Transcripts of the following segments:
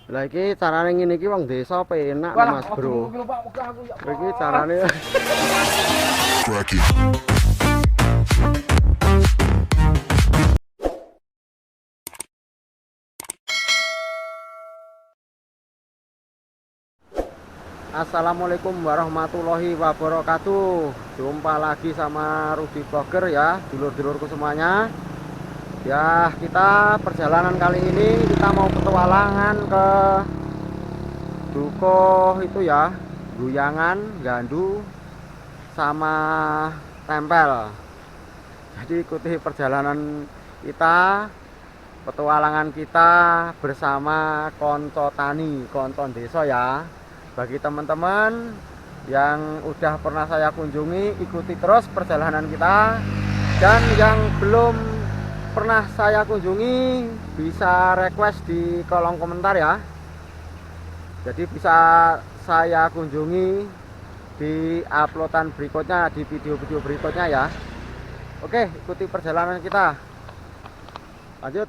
Lah iki carane ngene iki wong desa penak Mas Bro. Iki carane Assalamualaikum warahmatullahi wabarakatuh. Jumpa lagi sama Rudy Vlogger ya, dulur-dulurku semuanya. Ya, kita perjalanan kali ini kita mau petualangan ke Dukuh itu ya, Guyangan, Gandu sama Tempel. Jadi ikuti perjalanan kita, petualangan kita bersama konco tani, konco desa ya. Bagi teman-teman yang udah pernah saya kunjungi, ikuti terus perjalanan kita. Dan yang belum pernah saya kunjungi, bisa request di kolom komentar ya. Jadi bisa saya kunjungi di uploadan berikutnya, di video-video berikutnya ya. Oke, ikuti perjalanan kita. Lanjut.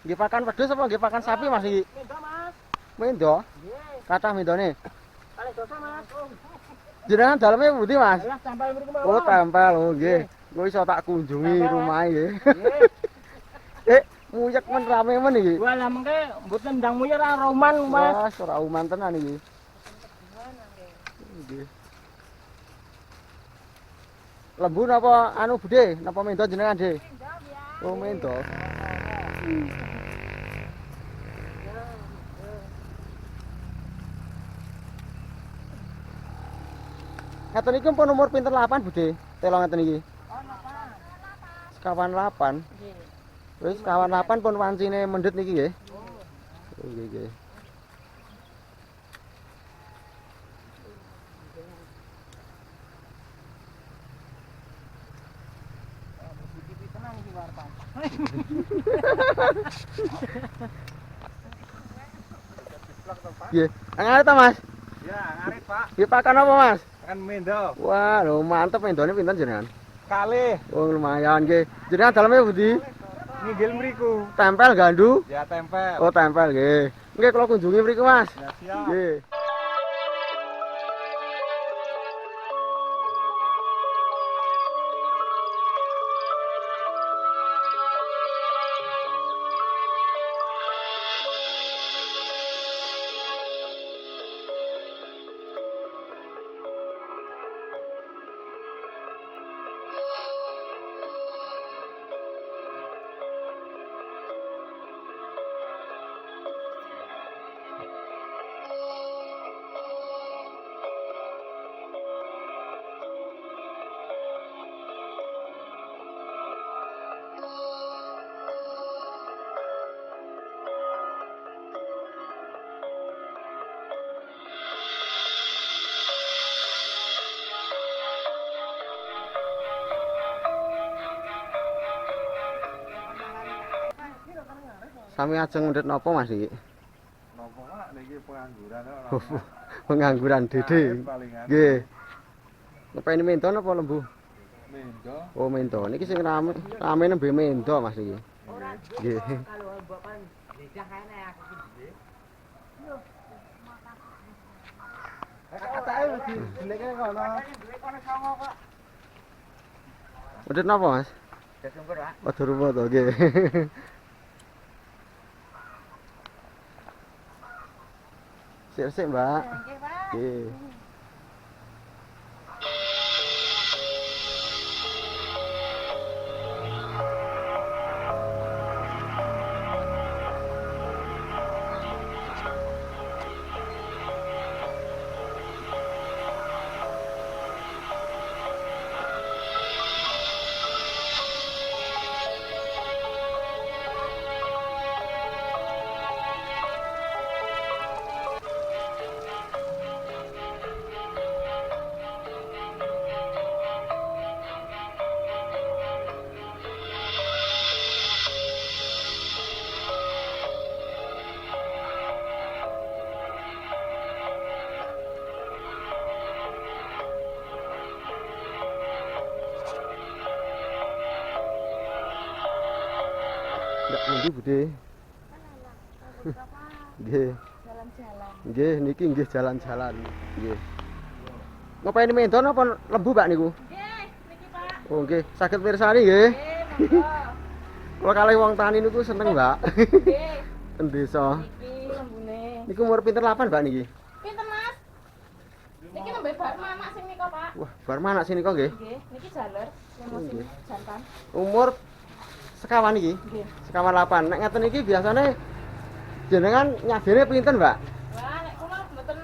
Nggih pakan wedhus apa nggih pakan sapi Mas iki? Mendo, Mas. Mendo? Nggih. Kathah mendone. Kalih dosa, Mas. Jenengan daleme pundi Mas? Lah tempel mriku mawon. Oh, tempel. Oh, nggih. Kuwi iso tak kunjungi Tempel, rumahe nggih. Nggih. Muyek men rame men iki. Wah, lah mengke mboten ndang muyer ra roman, Mas. Wah, ora uman tenan iki. Nggih. Lembu napa anu Budhe? Napa mendo jenengan, De? Oh, mendo. Ngeten iki pun umur pinten 8, Budhe? Telo ngeten iki. Sekawan 8. Nggih. Wis sekawan 8 pun wancine mendhet niki nggih. Oh, nggih nggih. Tenang iki warpan. Nggih. Ngaret ta, Mas? Ya, ngarit, Pak. Nggih pakan apa, Mas? Kan mendo. Wah, lho mantep mendone pinten jenengan? Kalih Oh, lumayan nggih. Jenengan daleme pundi? nginggil mriku. Tempel Gandu? Ya tempel. Oh, tempel nggih. Nggih kula kunjungi mriku, Mas. Ya siap. Nggih. Sami ajeng mundhut napa Mas iki? Napa Pak niki pengangguran Pengangguran Dede. Nggih. Ngepeni mento napa lembu? mendo. Oh, mento. Niki sing rame, rame nembe mento Mas iki. Nggih. Kalau mbok kan lidah kene aku iki. Katake mesti dileke kono. Duwe kono songo kok. Mundhut napa Mas? Kesungkur, Pak. Padha rupa to nggih. Sik-sik, Mbak. Nggih, Pak. Nggih. Ndak ngendi Bude? Nggih. Jalan-jalan. Nggih, niki nggih jalan-jalan. Nggih. Ngapain menton apa lembu, Pak niku? Nggih, niki Pak. Oh, nggih. Saged mirsani nggih. Nggih, monggo. Kula kalih wong tani niku seneng, Mbak. Nggih. Ten desa. Niki lembune. Niku umur pinter lapan, Mbak niki? Pinten, Mas? Niki nembe bar mamak sing nika, Pak. Wah, bar mana sini kok nggih? Nggih, niki jaler, musim Nggih. jantan. Umur sekawan iki? Nggih. Sekawan 8. Nek ngeten iki biasane jenengan nyadene pinten, Mbak? Wah, nek kula mboten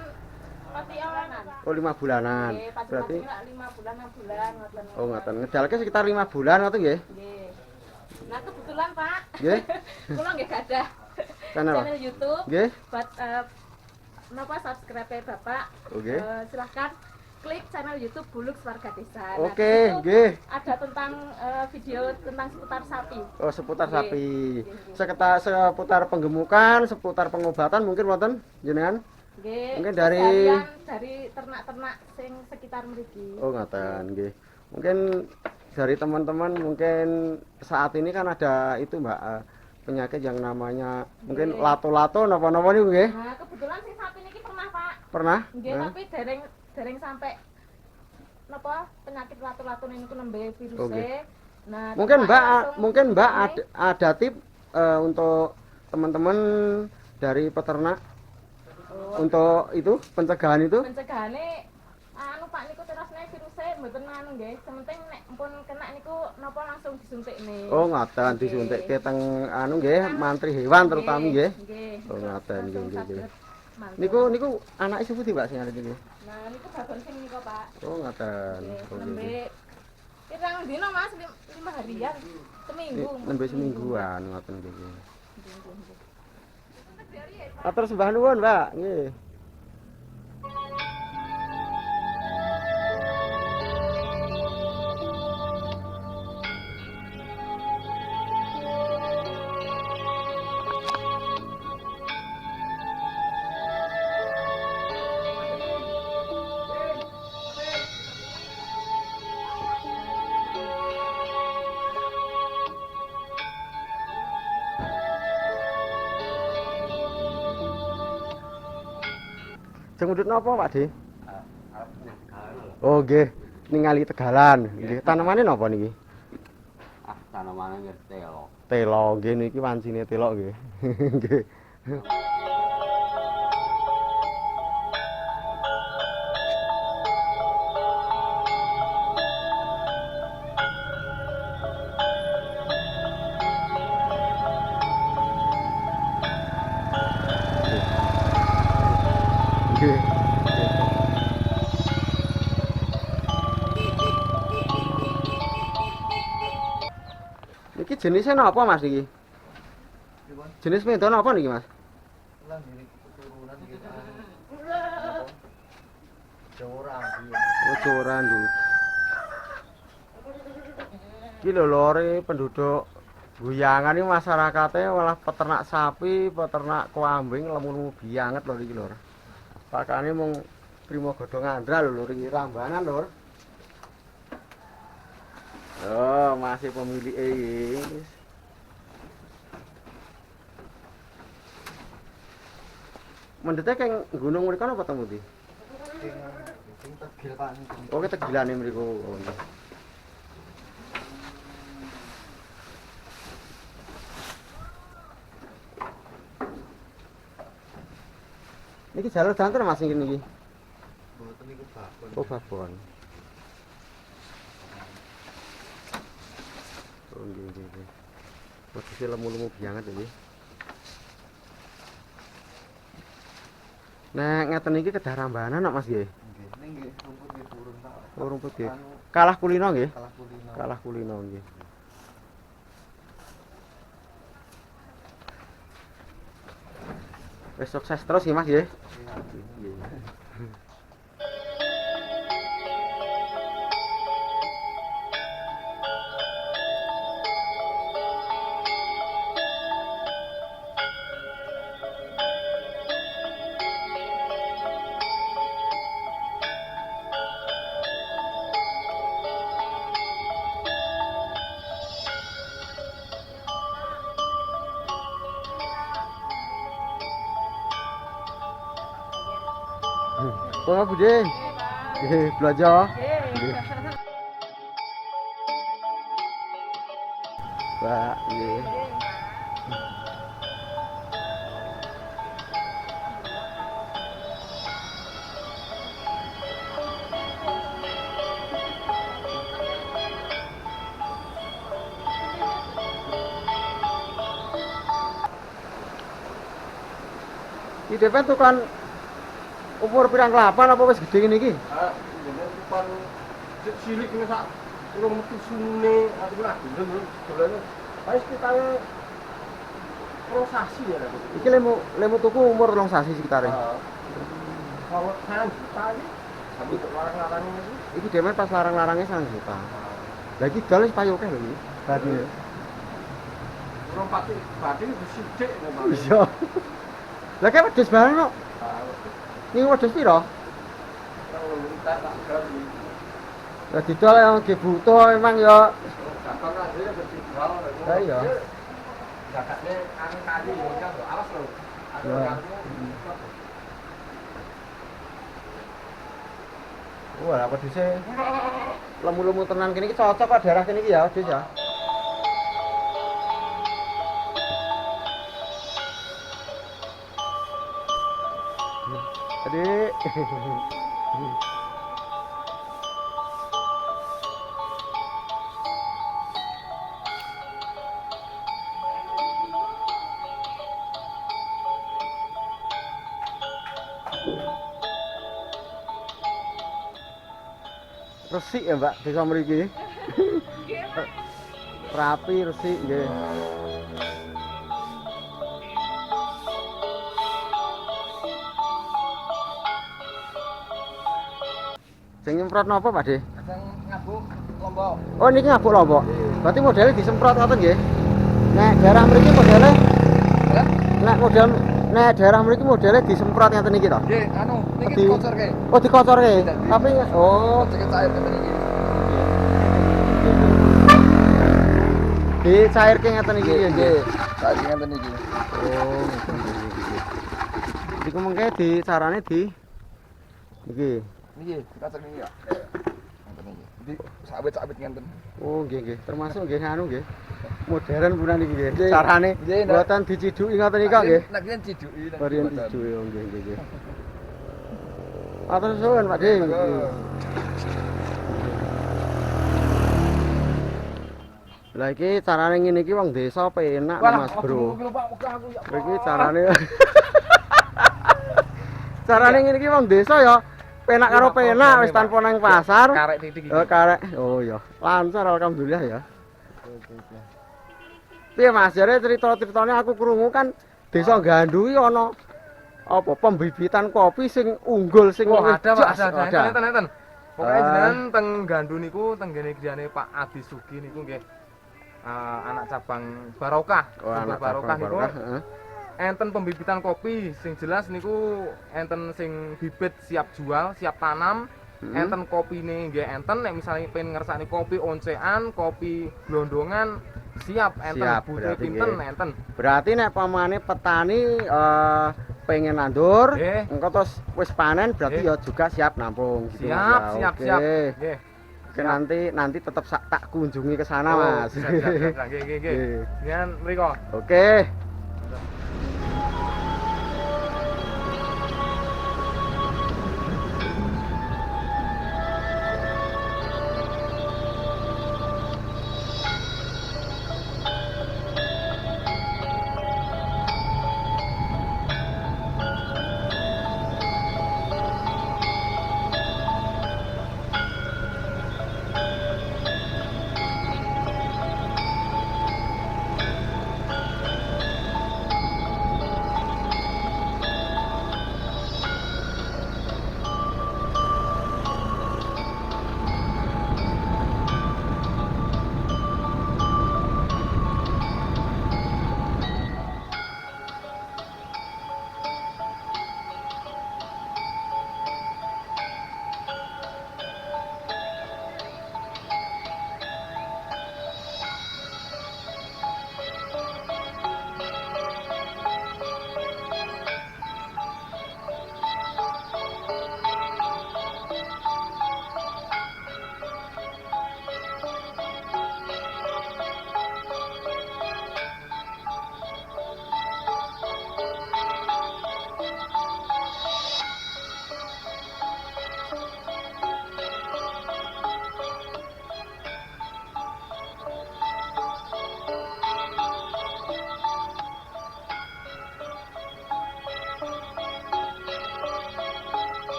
pati awanan. Oh, 5 bulanan. Nggih, Berarti pacul 5 bulan 6 bulan ngoten. oh, ngoten. Ngedalke sekitar 5 bulan ngoten nggih? Nggih. Nah, kebetulan, Pak. Nggih. Kula nggih gadah Channel. channel YouTube Nggih. buat napa subscribe Bapak. Oke. Silahkan klik channel YouTube Buluk Warga Desa. Oke, di situ nggih. ada tentang video tentang seputar sapi. Oh, seputar Nggih. sapi. Nggih. Seputar penggemukan, seputar pengobatan mungkin wonten jenengan? Nggih. Mungkin dari ternak-ternak sing sekitar mriki. Oh, ngoten nggih. Mungkin dari teman-teman mungkin saat ini kan ada itu, Mbak, penyakit yang namanya mungkin Nggih. lato-lato napa-napa niku nggih? Nah, kebetulan sing sapi niki pernah, Pak. Pernah? Nggih, Hah? tapi dereng sampai napa penyakit lato-lato niku nembe viruse. Oke. Nah, Mungkin Bapak Mbak, langsung mungkin Mbak nggih. ada tip untuk teman-teman dari peternak Oh, untuk itu pencegahan itu? pencegahane anu Pak niku terusne viruse mboten anu nggih. Sementing nek mpun kena niku napa langsung disuntikne. Oh, ngoten Nggih. disuntikke teng anu nggih, mantri hewan terutama nggih. Nggih. Oh, ngoten, nggih, Langsung nggih, nggih. saged mantul. Niku anake sepundi, Mbak, sing arep iki? Nah, niku babon sing niku Pak. Oh, ngoten. Nggih, Oh, nggih, nembe nggih. pirang dina Mas, 5 harian. Seminggu. Nembe semingguan ngoten nggih. Nggih, nggih, nggih. Atur sembah nuwun, Mbak. Nggih. Sing mudhut napa, Pak De? Oh, nggih. Ningali tegalan. Nggih, tanemane napa niki? Ah, tanamane ngerti lho. Telo, nggih niki wancine telo nggih. Nggih. Nggih. Niki jenisnya napa, Mas niki? Pripun? Jenis medon apa niki, Mas? Lah ngene keturunan kita. Jawa iki. Oh, joran lho. Iki lho lore penduduk Guyangan iki masyarakatnya malah peternak sapi, peternak kambing lemu-lemu bianget lho iki lho. Pakane mung Primo Godhong Andra lho iki Rambanan lho. Oh, masih pemilik iki. Mendete keng gunung mriku apa temu ndi? Sing tegil Pak. Oh, ketegilane mriku. Oh, nggih. Niki jalur jantan Mas iki niki. Mboten niku babon. Oh, babon. Oh, nggih. Wedhuse lemu-lemu banget iki. Nek ngeten iki kedah rambanan kok Mas nggih. Nggih, ning nggih rumput nggih turun tak. Oh, rumput nggih. Anu, Kalah kulino nggih. kalah kulino. Kalah kulino nggih. Wis sukses terus nggih Mas nggih. Nggih. Kok Bude? Nggih, belajar. Nggih. Pak, nggih. Iki depan tukang umur pirang kelapan apa wis gede ngene iki? Ah, ini depan cilik ini sak urung metu sune aku lah gendeng dolane. Wis kitane prosesi ya. Iki lemu tuku umur 2 sasi sekitare. Kalau saya juta ini sampai larang-larang ini. Iki demen pas larang-larangnya 1 juta. Lah iki dol wis payu akeh lho iki. Badine. Urung pati badhe wis sithik memang. Iya. Lah kaya wedhus bareng kok. Ini wedhus piro? Kalau entar tak ganti. Lah didol yang nggih butuh emang ya. Gampang aja ya berjual. Lah iya. Jakatnya anu tadi ya kan awas lho. Ya. Wah, wedhuse lemu-lemu tenan kene iki cocok kok daerah kene iki ya, wedhus ya. Adik. Resik ya, Mbak, desa mriki. Rapi, resik nggih. Sing nyemprot napa, Pak De? Kadang ngabuk lombok. Oh, niki ngabuk lombok. Berarti modelnya disemprot ngoten nggih. Nek daerah mriki modelnya Ya? nek daerah mriki modelnya disemprot ngoten niki to. Nggih, anu niki Di- kocorke. Oh, dikocorke. Tapi oh, Kocorke cair ngene iki. dicairke ngoten iki ya nggih. Cair ngene iki. Oh, iku mengke di carane di iki. Niki, kocor niki ya. Ngeten iki. Di sawit-sawit ngenten. Oh, nggih. Termasuk nggih anu nggih. Modern punan iki nggih. Nggih. Carane Nggih, Nak. mboten diciduki ngoten nika nggih. Nek yen ciduki nek Varian mboten. dicuki oh nggih. Atur suwun Pak De. Lah iki carane ngene iki wong desa penak Mas Bro. Iki carane carane ngene iki wong desa ya penak karo penak wis tanpa nang pasar. Karek titik iki. Oh, karek. Oh iya. Lancar alhamdulillah ya. Piye Mas, jare cerita-ceritane aku krungu kan desa Gandu iki ana apa pembibitan kopi sing unggul sing Wah, ada Pak, jas. ada. Enten. Pokoke jenengan teng Gandu niku teng gene griyane Pak Adi Sugi niku nggih. Anak cabang Barokah. Oh, anak Barokah niku heeh. enten pembibitan kopi sing jelas niku enten sing bibit siap jual, siap tanam. Enten kopine nggih enten nek misalnya pengen ngersakne kopi oncean, kopi glondongan siap enten Siap, butuh berarti pinten nggih. enten. Berarti nek pamane petani pengen nandur, Nggih. engko terus wis panen berarti Nggih. ya juga siap nampung gitu Mas, Siap, ya. siap, Oke. siap. Nggih. Oke, nanti tetap tak kunjungi ke sana, Oh, Mas. siap. Nggih. Nggih. Yen mriko. Oke.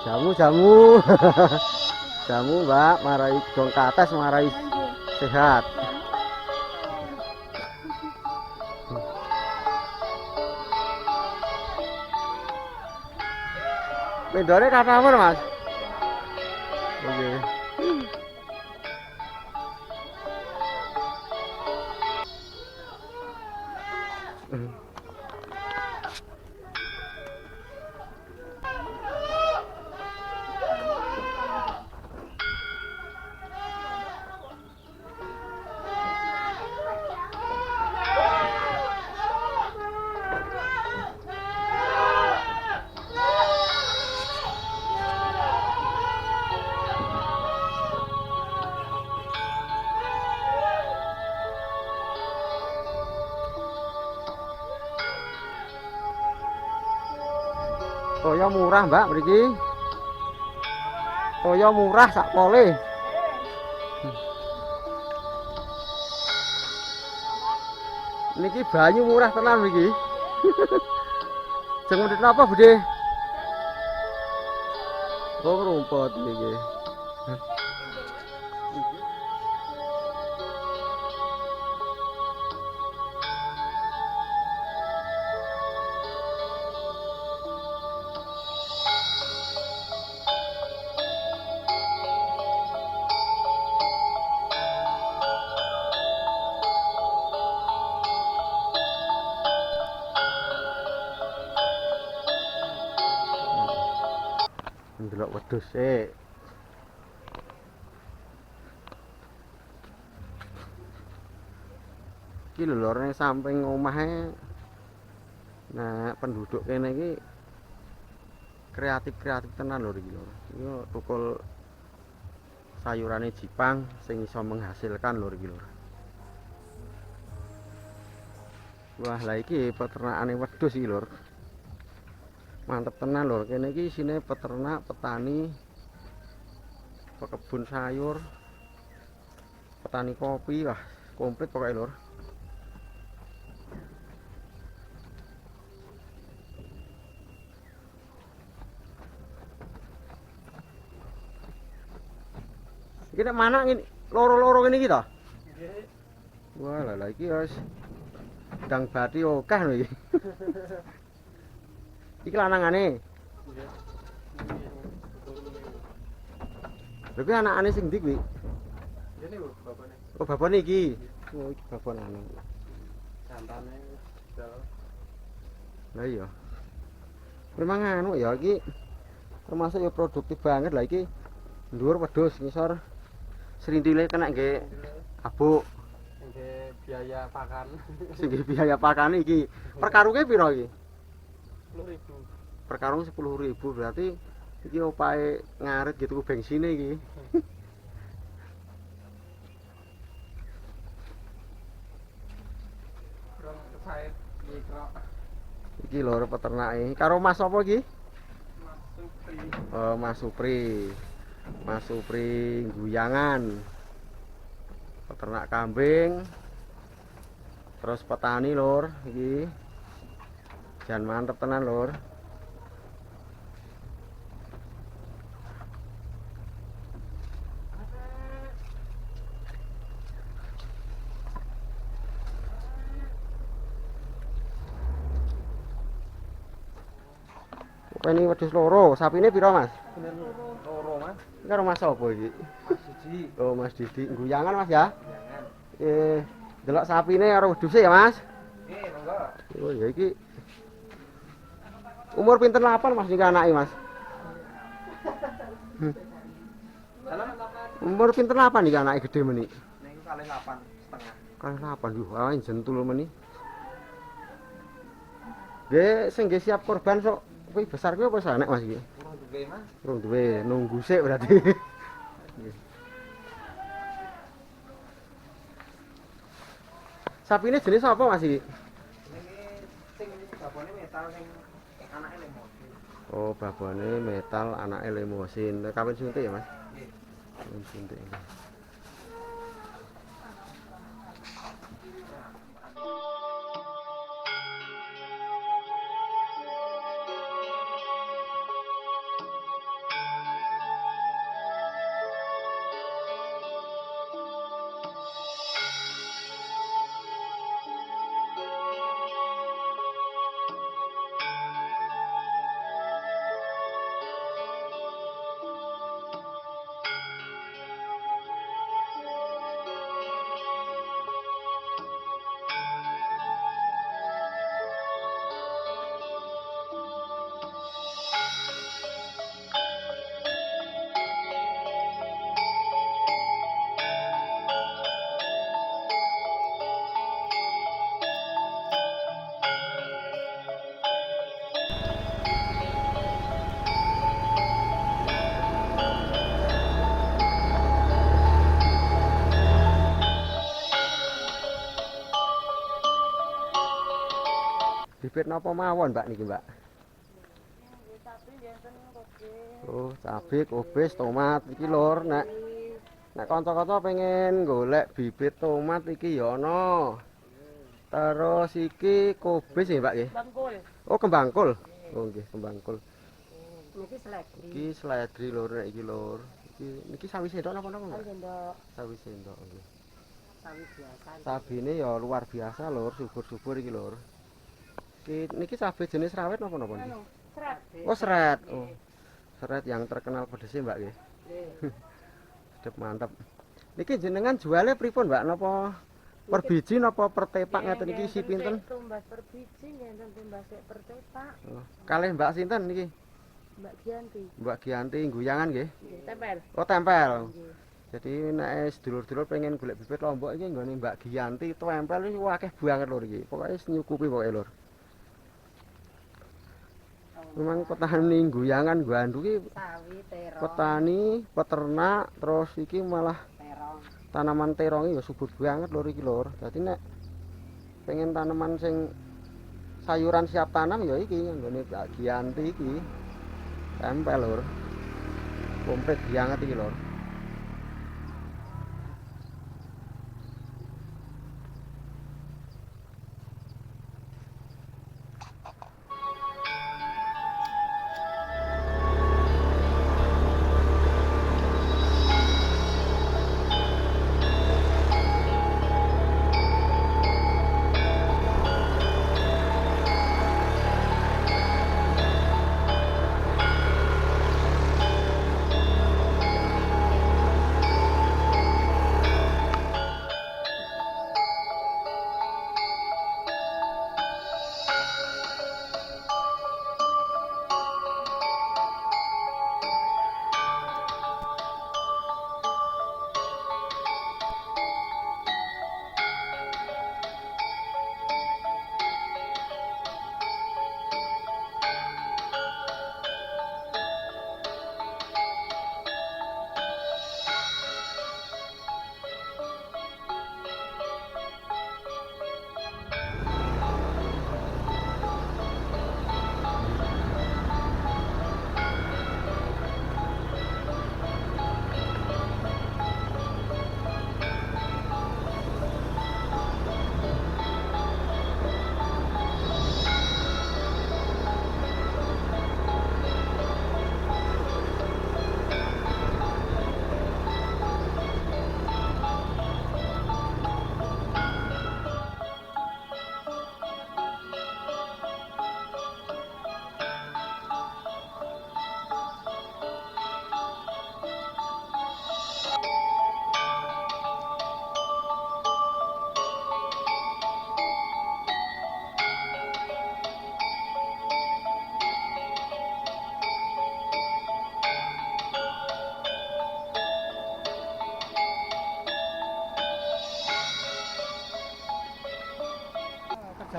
Jamu jamu. Jamu Mbak, marai dong kates marai sehat. Vendornya kata apa Mas? Oke. Toyo murah Mbak mriki. Toyo murah sak pole. Niki banyu murah tenan niki. Jeng mendhet napa, Bude? Oh, rumput niki. Ndelok wedhus sik. Iki lho lor ning samping omahe. Nah, penduduk kene iki kreatif-kreatif tenan lho iki lho. Iki tukul sayurane Jipang sing iso menghasilkan lho iki lho. Wah, lah iki peternakane wedhus iki lho. Mantep tenan lho, kene iki isine peternak, petani, pekebun sayur, petani kopi, wah komplit pokoknya lho. Iki nek mana ngene loro-loro ngene iki to? Nggih. Wah, lah iki wis dang bati akeh lho iki. Iki lanangane. Lha kuwi anakane sing ndi kuwi? Ini lho bapaknya. Oh, bapane iki. Oh, iki bapane. Jantane dal. Lah iya. Memang anu ya iki termasuk ya produktif banget lah iki. Dhuwur wedhus ngisor serintile kena nggih abuk. Nggih biaya pakan. Sing biaya pakane iki. Per karunge pira iki? 10.000. Per karung 10.000 berarti iki opahe ngarit gitu bensine iki. Kurang kesaet mikro. Iki lho peternake. Karo Mas apa iki? Mas Supri. Oh, Mas Supri. Mas Supri Guyangan. Peternak kambing. Terus petani lur iki. Jan mantep tenan lur. Ini wedhus loro, sapine pira Mas? Loro Mas. Iki karo Mas apa iki? Mas Didi. Oh, Mas Didi Guyangan Mas ya. Jangan. Delok sapine karo wedhuse ya Mas. Nggih, monggo. Oh ya iki umur pinten 8 Mas niki anake Mas? Umur pinten 8 niki anake gede meni? Niku kalih 8,5. Kalih 8 yo, ae jentul meni. Nggih, sing nggih siap korban sok kuwi besar kuwi apa sanek Mas iki? Urung duwe Mas. Urung duwe, nunggu sik berarti. Sapine jenis apa Mas iki? Niki sing babone metal sing anake lemosin. Oh, babane metal, anake lemosin. Kawin suntik ya, Mas? Nggih. Kawin suntik. bibit napa mawon, Mbak niki, Mbak? Nggih, tapi enten kopi. Oh, cabe, kobis, tomat iki lur, nek kanca-kanca pengen golek bibit tomat iki ya ana. Terus iki kobis ya, Mbak nggih. Bangkul. Oh, kembang kol. Oh, nggih, kembang kol. Niki seledri. Iki seledri lur nek iki lur. Niki sawi sendok napa-napa, Mbak? Sendok Sawi sendok nggih. sawi biasa. Cabine ya luar biasa lur, subur-subur iki lur. Niki cabe jenis rawit napa-napa niki? Serat. Oh, seret. Oh. Seret yang terkenal pedesnya, Mbak nggih. Sedep mantep. Niki jenengan jualnya pripun, Mbak? Napa per biji napa per tepak ngeten iki isi pinten? Tumbas per biji ngenten tumbas per tepak. Oh, kalih Mbak sinten niki? Mbak Gianti. Mbak Gianti Guyangan nggih. Nggih, tempel. Oh, tempel. Nggih. Jadi nek sedulur-sedulur pengen golek bibit Lombok iki nggone Mbak Gianti tempel iki akeh banget lur iki. Pokoke nyukupi pokoke lur. Memang petani Guyangan Gwandu iki Sawi, terong. petani, peternak, terus iki malah Terong. tanaman terong ya subur banget lur iki lur. Dadi nek pengen tanaman sing sayuran siap tanam ya iki nggone Mbak Gianti iki. Tempel lur. Komplit banget iki lur.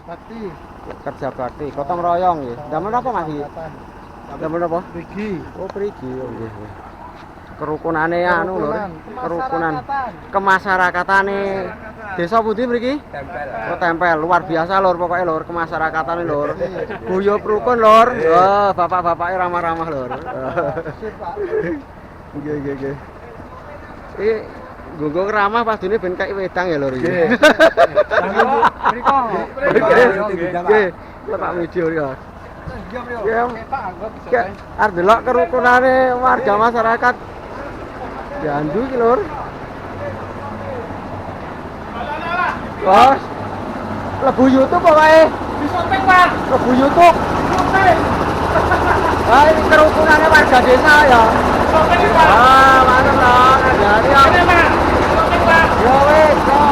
Bakti. Kerja bakti, gotong royong nggih. Damel napa Mas iki? Damel napa? Pergi. Oh, prigi. Oh, nggih. Kerukunane anu lho, kerukunan kemasyarakatane desa pundi mriki? Tempel. Oh, tempel luar biasa lur pokoke lur, kemasyarakatane lur. Guyub rukun lur. Oh, bapak-bapake ramah-ramah lur. Nggih, nggih, nggih. Iki gunggung ramah padune ben kaya wedang ya lur iki. Mriko. Nggih, Pak video ya. Ya, arep delok kerukunane warga masyarakat Gandu iki lur. Bos. Lebu YouTube pokoke. Disoting, Pak. Lebu YouTube. Ah, ini kerukunannya warga desa ya. Disoting, Pak. Ah, mana dong? Jadi ya. Ini, Pak. Disoting, Pak. Yo wes, yo.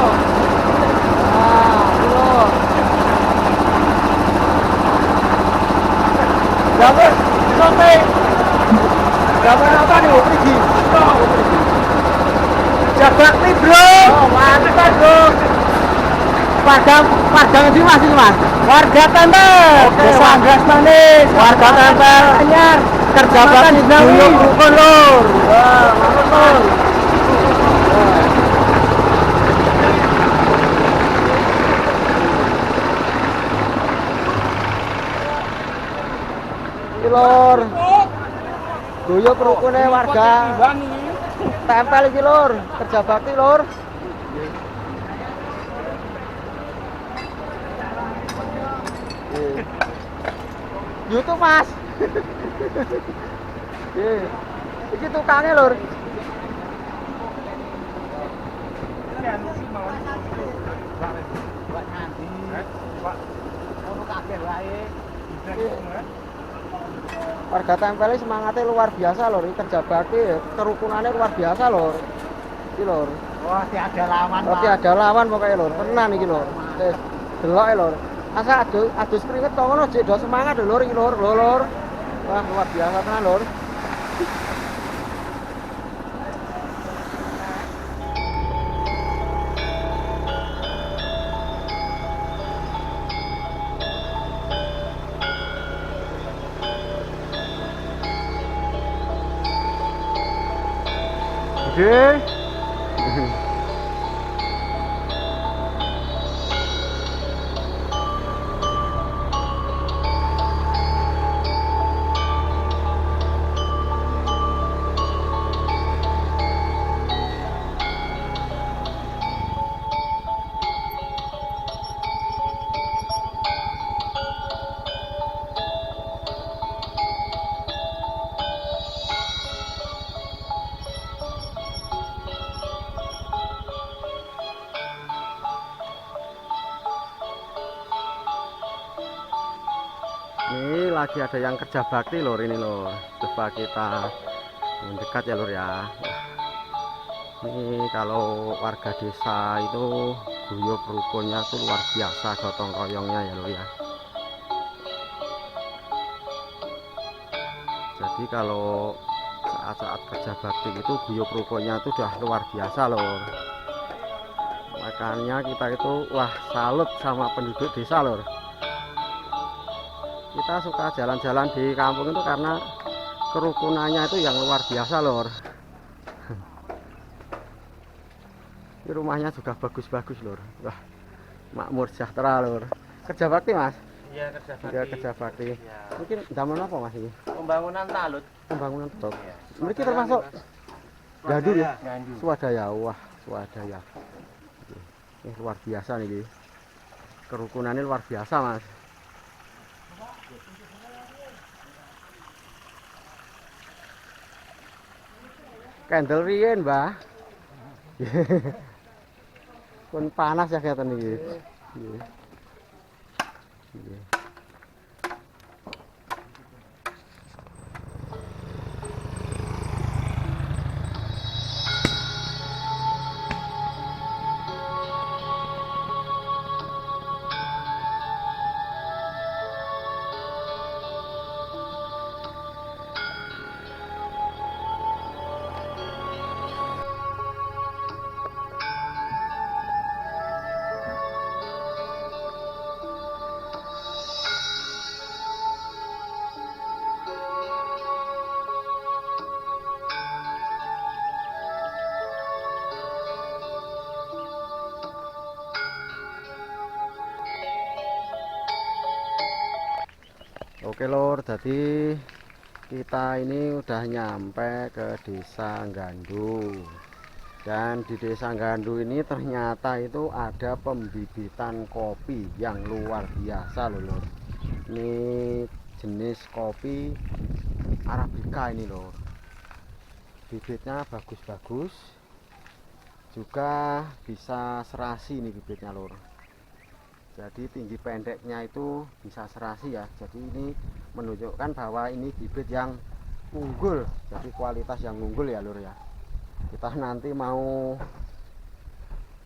Ah, dulu. Dapat, disoting. Dapat apa nih? Pergi. Jabakti bro. Oh, mantap bro. Warga di Mas ini Mas. Warga Tempel. Desa Anggas Manis. Warga Tempel. Anyar. Kerja bakti Guyub rukun lur. Wah, mantap lur. lur. Guyub rukune warga. Tempel iki lur, kerja bakti lur. YouTube Mas. Iki tukangnya lur. Warga tempelnya semangatnya luar biasa lur, kerja bakti kerukunannya luar biasa lur. Iki lur. Wah, tiada lawan. Oh, tiada lawan pokoknya lur. Tenan iki lur. Wis delok e lur. Asa adus keringet kok ngono jek do semangat lho lur iki lur. Lur. Wah, luar biasa tenan lur. Oke. Ini lagi ada yang kerja bakti lor ini lor. Coba kita mendekat ya lor ya. Ini kalau warga desa itu guyub rukunnya tuh luar biasa gotong royongnya ya lor ya. Jadi kalau saat-saat kerja bakti itu guyub rukunnya tuh udah luar biasa lor. Makanya kita itu wah salut sama penduduk desa lor. Kita suka jalan-jalan di kampung itu karena kerukunannya itu yang luar biasa lor. Ini rumahnya juga bagus-bagus lor. Wah, makmur sejahtera lor. Kerja bakti mas? Iya, kerja bakti. Iya, kerja bakti. Ya. Mungkin zaman apa mas ini? Pembangunan talut. Pembangunan betul. Iya. Ini termasuk gandu ya? Gandu. Swadaya, wah swadaya. Ini luar biasa nih. Kerukunannya luar biasa mas. Candle riyen, Mbah. Pun panas ya kelihatan iki. Nggih. Nggih. Oke lor, jadi kita ini udah nyampe ke desa Gandu. Dan di desa Gandu ini ternyata itu ada pembibitan kopi yang luar biasa loh lor. Ini jenis kopi Arabica ini lor. Bibitnya bagus-bagus. Juga bisa serasi nih bibitnya lor. Jadi tinggi pendeknya itu bisa serasi ya. Jadi ini menunjukkan bahwa ini bibit yang unggul. Jadi kualitas yang unggul ya lur ya. Kita nanti mau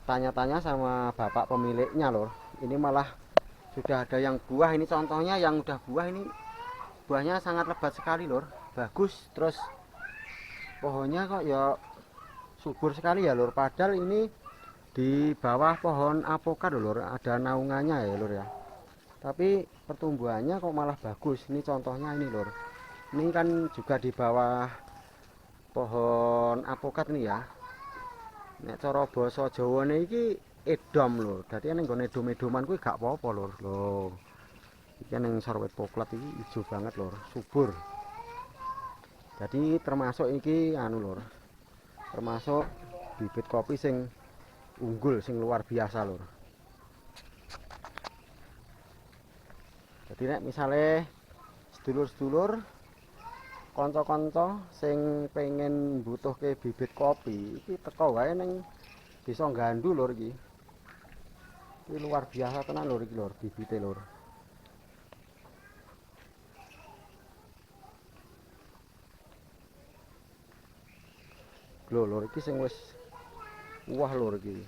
tanya-tanya sama bapak pemiliknya lur. Ini malah sudah ada yang buah. Ini contohnya yang udah buah ini. Buahnya sangat lebat sekali lur. Bagus. Terus pohonnya kok ya subur sekali ya lur. Padahal ini di bawah pohon apokat lur, ada naungannya ya lur ya. Tapi pertumbuhannya kok malah bagus. Ini contohnya ini lur. Ini kan juga di bawah pohon apokat nih ya. Nek cara basa Jawane iki edom lur. Dadi nek nggone edom-edoman kuwi gak apa-apa lur. Loh. Iki ning sawit poklat iki ijo banget lur, subur. Jadi termasuk iki anu lur. Termasuk bibit kopi sing unggul sing luar biasa lur. Jadi nek misale sedulur-sedulur kanca-kanca sing pengen butuhke bibit kopi iki teko wae ning Desa Gandu lur iki. Iki luar biasa tenan lur iki lur bibite lur. Lho lur iki sing wis wah lur iki.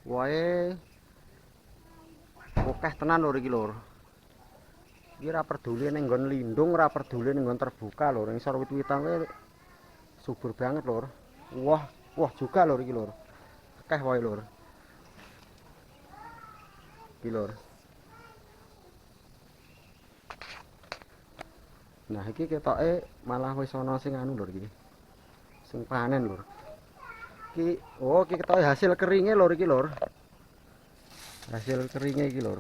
Wae akeh tenan lur iki lur. Iki ora peduli ning nggon lindung, ora peduli ning nggon terbuka lur. Ning sor wit-witan kuwi subur banget lur. Wah juga lur iki lur. Akeh wae lur. Iki lur. Nah iki ketoke malah wis ana sing anu lur iki. Sing panen lur. Iki iki ketoke hasil keringe lur iki lur. Hasil keringe iki lur.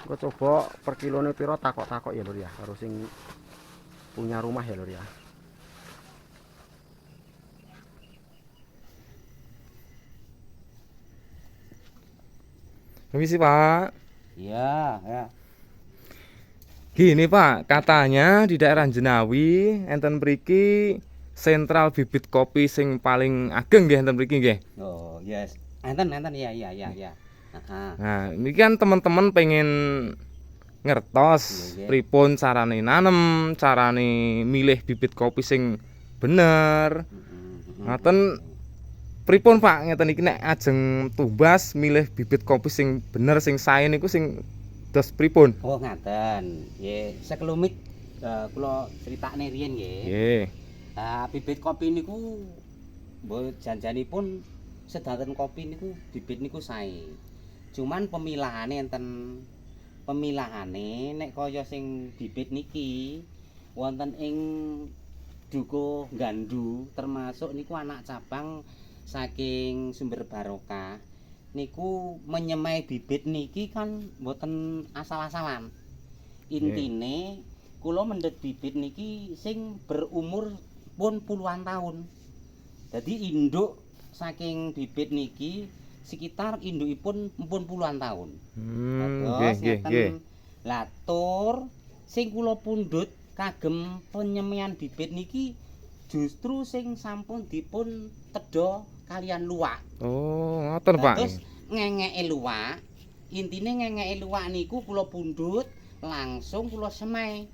Gue coba per kilone piro takok-takok ya lur ya, karo sing punya rumah ya lur ya. Permisi Pak. Iya, ya. Gini Pak, katanya di daerah Jenawi enten mriki sentral bibit kopi sing paling ageng nggih enten mriki nggih. Oh, yes. Enten iya. Heeh. Nah, ini kan teman-teman pengen ngertos Iya. pripun carane nanem, carane milih bibit kopi sing bener. Ngaten pripun Pak ngeten iki nek ajeng tumbas milih bibit kopi sing bener sing sae niku sing dos pripun? Oh, ngaten. Nggih, sekelumit kula critakne riyen nggih. Nggih. Bibit kopi niku mbok janjanipun sedanten kopi niku bibit niku sae. Cuman pemilahane nek kaya sing bibit niki wonten ing Dukuh Gandu termasuk niku anak cabang saking Sumber Barokah niku menyemai bibit niki kan mboten asal-asalan. Intine kula mendhet bibit niki sing berumur pun puluhan tahun. Jadi induk saking bibit niki sekitar indukipun pun puluhan tahun. Nggih. Lah tur sing kula pundhut kagem penyemaian bibit niki justru sing sampun dipun tedha kalian luwak. Oh, ngoten Pak. Terus ngengeke luwak, intine ngengeke luwak niku kula pundhut langsung kula semai.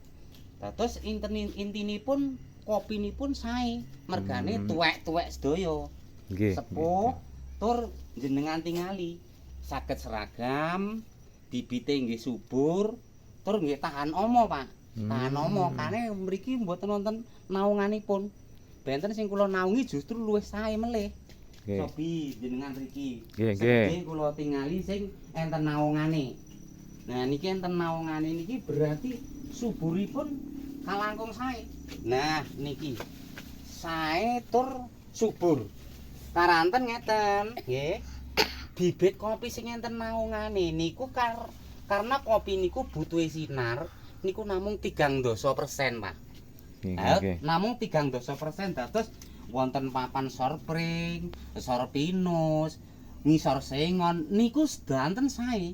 Terus intinipun kopinipun sae, mergane tuwek-tuwek sedaya. Nggih. Sepuh tur jenengan tingali saged seragam, bibite nggih subur, tur nggih tahan omo, Pak. Tahan omo, kane mriki mboten wonten naunganipun. Benten sing kula naungi justru luwih sae melih. Sobi jenengan mriki. Nggih. Kula tingali sing enten naungane. Nah niki enten naungane niki berarti suburipun kalangkung sae. Nah niki sae tur subur. Karanten ngeten, nggih. Bibit kopi sing enten naungane niku karena kopi niku butuh sinar niku namung 3% Pak. Nggih. Namung 3% dados wonten papan sorpring, sorpinus, ngisor sengon niku sedanten sae.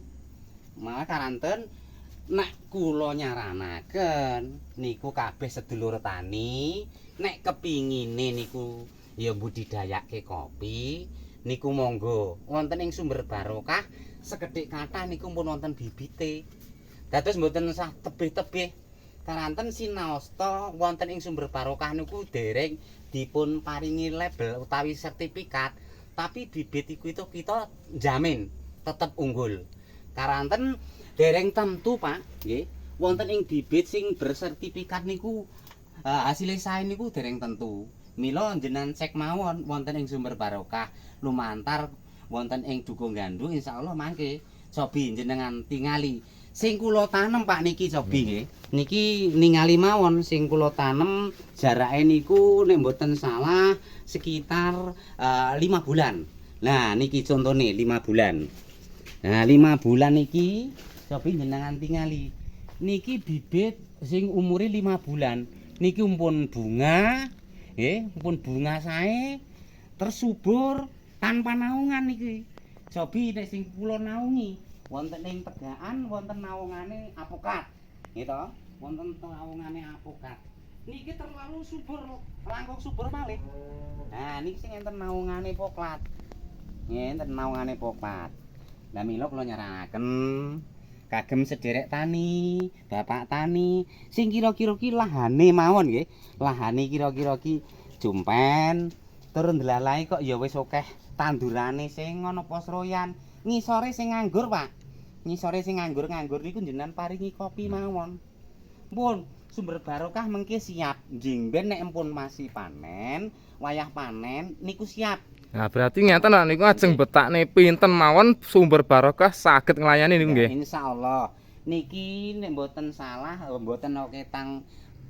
Malah karanten nek kula nyaranaken niku kabeh sedulur tani nek kepingine niku ya budidayake kopi niku monggo wonten ing Sumber Barokah sekedhik kathah niku pun wonten bibite. Dados mboten usah tebih-tebih. Karanten sinaosta wonten ing Sumber Barokah niku dereng dipun paringi label utawi sertifikat, tapi bibit iku itu kita jamin tetep unggul. Karanten dereng tentu Pak, nggih. Wonten ing bibit sing bersertifikat niku hasilé sae niku dereng tentu. Mila jenengan cek mawon wonten ing Sumber Barokah lumantar wonten ing Dukuh Gandu insyaallah mangke cobi jenengan tingali. Sing kula tanem Pak niki cobi nggih. Niki ningali mawon sing kula tanem jarake niku nek mboten salah sekitar 5 bulan. Nah niki contone 5 bulan. Nah, 5 bulan iki cobi jenengan tingali. Niki bibit sing umure 5 bulan. Niki umpun bunga, nggih, umpun bunga sae tersubur tanpa naungan niki. Cobi nek sing kula naungi wonten ing Tegakan wonten naungane apokat. Nggih to? Wonten naungane apokat. Niki terlalu subur, langkung subur malih. Nah, niki sing enten naungane poklat. Nggih, enten naungane poklat. Lah mila kula nyaranaken kagem sederek tani, bapak tani sing kira-kira ki lahane mawon nggih. Lahane kira-kira ki jumpen, turun delalahe kok ya wis akeh tandurane sing ana posroyan. Ngisore sing nganggur, Pak. Ngisore sing nganggur-nganggur niku jenengan paringi kopi mawon. Pun sumber barokah mengke siap. Jingben nek empun masih panen, wayah panen niku siap. Nah, berarti ngeten Pak niku ajeng betakne pinten mawon sumber barokah saged nglayani niku nggih. Insyaallah. Niki nek mboten salah, mboten ketang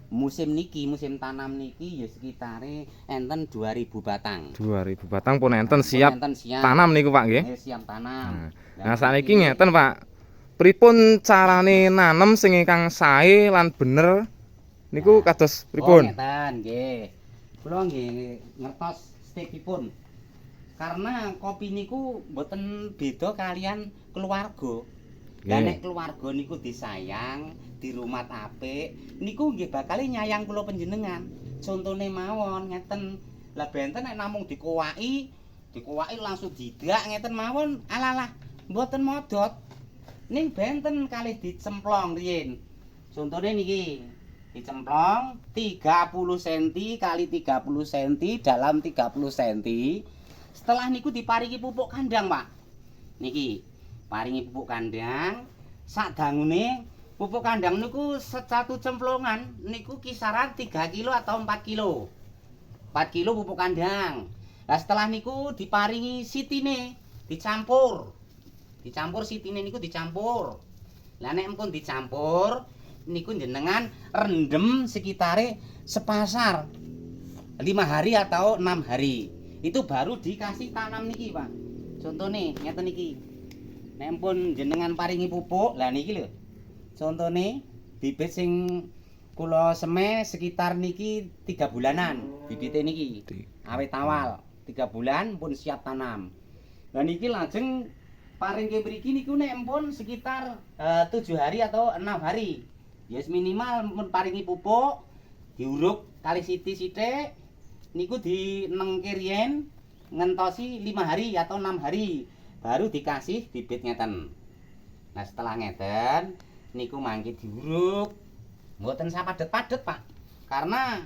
musim niki, musim tanam niki ya sekitare enten 2000 batang. 2000 batang pun enten siap Enten siap tanam niku Pak nggih. siap tanam. Nah, saiki ngeten Pak. Pripun carane nanem sing ingkang sae lan bener niku kados pripun? Oh, ngeten nggih. Kula nggih ngertos stepipun. Karena kopi niku mboten beda kalian keluarga. Lah nek keluarga niku disayang, dirumat apik, niku nggih bakal nyayang kula panjenengan. Contone mawon ngeten. Lah benten nek namung dikowaki langsung didak ngeten mawon, alalah mboten modot. Ning benten kalih dicemplong riyin. Contone niki. Dicemplong 30 cm kali 30 cm dalam 30 cm. Setelah niku diparingi pupuk kandang, Pak. Niki, paringi pupuk kandang. Sakdangune pupuk kandang niku satu cemplongan niku kisaran 3 kilo atau 4 kilo. 4 kilo pupuk kandang. Nah, setelah niku diparingi sitine, dicampur. Dicampur sitine niku dicampur. Lah nek empun dicampur niku jenengan rendem sekitare sepasar 5 hari atau 6 hari. Itu baru dikasih tanam niki, Pak. Contone ngeten niki. Nek pun jenengan paringi pupuk, lah niki lho. Contone bibit sing kula seme sekitar niki 3 bulanan. Bibite niki. Awit awal 3 bulan pun siap tanam. Lah niki lajeng paringke mriki niku nek pun sekitar 7 hari atau 6 hari. Ya minimal mun paringi pupuk diuruk kali sithik-sithik niku dinengke riyen ngentosi 5 hari atau 6 hari baru dikasih bibit ngeten. Nah, setelah ngeten niku mangke diuruk. Mboten sapadet-padet, Pak. Karena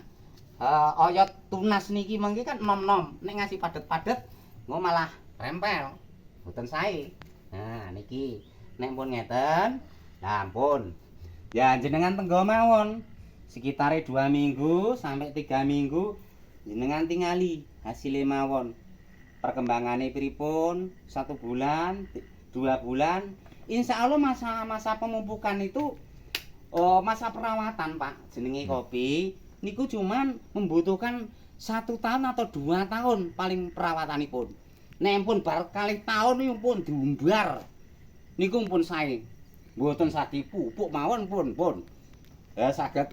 oyot tunas niki mangke kan nom-nom. Nek ngasih padet-padet engko malah rempel. Mboten sae. Nah, niki nek pun ngeten, lah ampun. Ya jenengan tenggo mawon. Sekitare 2 minggu sampai 3 minggu jenengan tingali hasilnya mawon. Perkembangannya pripun 1 bulan, 2 bulan. Insya Allah masa pemupukan itu masa perawatan, Pak. Jenenge kopi niku cuman membutuhkan 1 tahun atau 2 tahun paling perawatanipun. Nek pun bar kalih tahun niku pun diumbar. Niku pun sae. Mboten saged pupuk mawon pun. Ya saged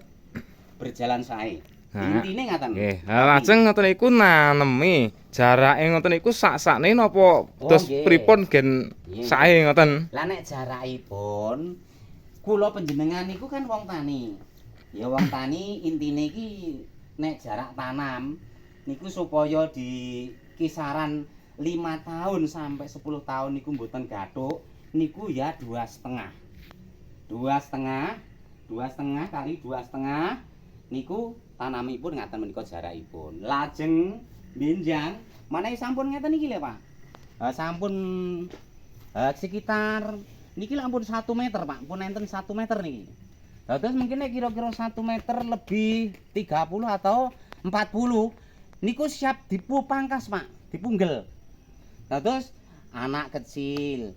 berjalan sae. Intine ngaten. Nggih. Lah lajeng ngoten niku nanemi. Jarake ngoten niku sak-sakne napa terus pripun gen sae ngoten? Lah nek jarakipun kula panjenengan niku kan wong tani. Ya wong tani intine iki nek jarak tanam niku supaya di kisaran 5 tahun sampai 10 tahun niku mboten gathuk niku ya 2,5. 2,5 kali 2,5 niku tanamipun ngaten menika jarakipun. Lajeng benjang menawi sampun ngeten iki lho, Pak. Sampun sekitar niki ampun 1 meter, Pak. Pun enten 1 meter niki. Terus mungkin nek kira-kira 1 meter lebih 30 atau 40 niku siap dipupangkas, Pak, dipunggel. Terus anak kecil,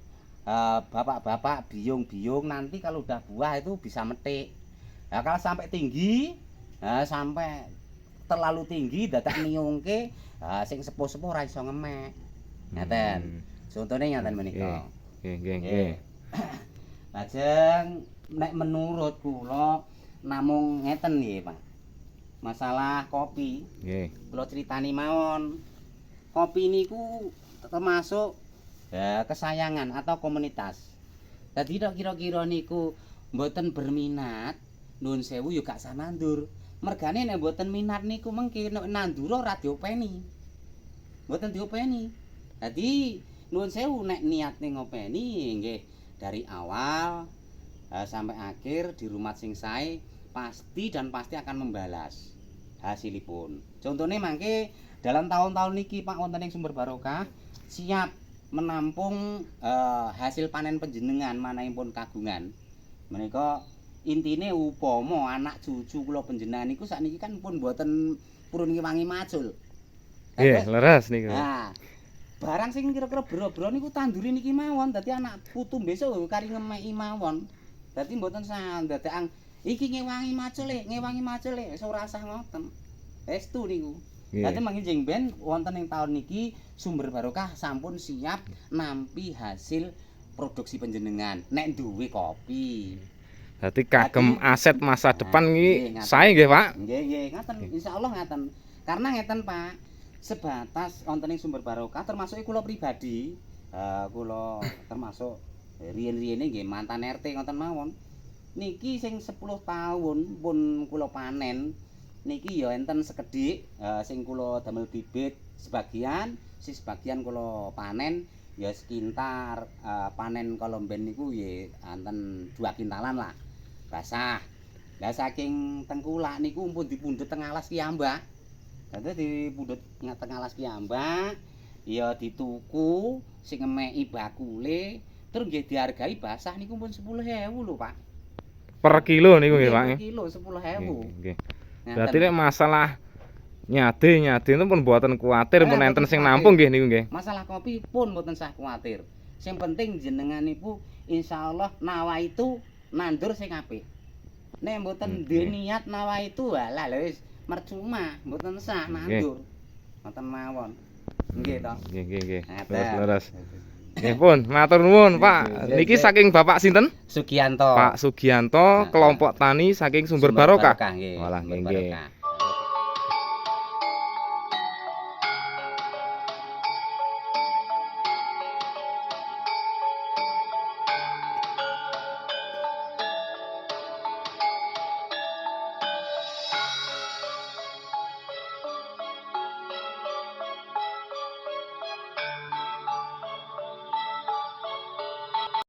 bapak-bapak biung-biung nanti kalau udah buah itu bisa metik. Nah, kalau sampai tinggi, sampai terlalu tinggi dadak niungke, sing sepuh-sepuh ora iso ngemek. Ngaten. Contone ngaten menika. nggih. Lajeng nek menurut kula namung ngeten nggih, Pak. Masalah kopi, Nggih. kula critani mawon. Kopi niku termasuk kesayangan atau komunitas. Dadi kira-kira niku mboten berminat, nuwun sewu ya gak sah nandur. Mergane nek mboten minat niku mengki nek nandur ora diopeni. Mboten diopeni. Dadi nuwun sewu nek niate ngopeni nggih dari awal sampai akhir di rumah sing sae pasti dan pasti akan membalas hasilipun. Contohnya mangke dalam tahun-tahun niki Pak wonten ing Sumber Barokah siap menampung hasil panen panjenengan manahipun kagungan. Menika intine upama anak cucu kula panjenengan niku sakniki kan pun mboten purun ngewangi macul. Nggih, leres niku. Nah, barang sing kira-kira bro-bro niku tanduri niki mawon dadi anak putu besok kari ngemeki mawon. Dadi mboten sah ndadekang iki ngewangi macul wis ora usah ngoten. Estu niku. Dadi mangke jeng ben wonten ing taun niki Sumber Barokah sampun siap nampi hasil produksi panjenengan nek duwe kopi. Dadi kagem aset masa depan iki sae nggih, Pak. Nggih, ngaten. Insyaallah ngaten. Karena ngeten, Pak. Sebatas wonten ing Sumber Barokah termasuk kula pribadi, kula termasuk riyen-riyene nggih mantan RT ngoten mawon. Niki sing 10 tahun pun kula panen niki ya enten sekedhik sing kula damel bibit sebagian, sebagian kula panen ya sekitar panen kolomben niku ya enten 2 kintalan lah. Basah. Lah saking tengkulak niku pun dipundhut teng alas piyambak. Dadi dipundhut teng alas piyambak ya dituku sing ngemeki bakule terus nggih dihargai basah niku pun 10.000 lho, Pak. Per kilo niku nggih, Pak. Per kilo 10.000. Nggih. Berarti nek masalah nyade itu pun mboten kuwatir pun enten sing nampung nggih niku nggih. Masalah kopi pun mboten usah kuwatir. Sing penting jenengan niku insyaallah nawa itu nandur sing apik. Nek mboten duwe niat nawa itu walah lho wis percuma, mboten usah nandur. Ngoten mawon. Nggih to. Nggih. Leres. Nggih pun, matur nuwun Pak. Niki saking Bapak sinten? Sugianto. Pak Sugianto, kelompok tani saking Sumber Barokah. Nggih. Walah nggih.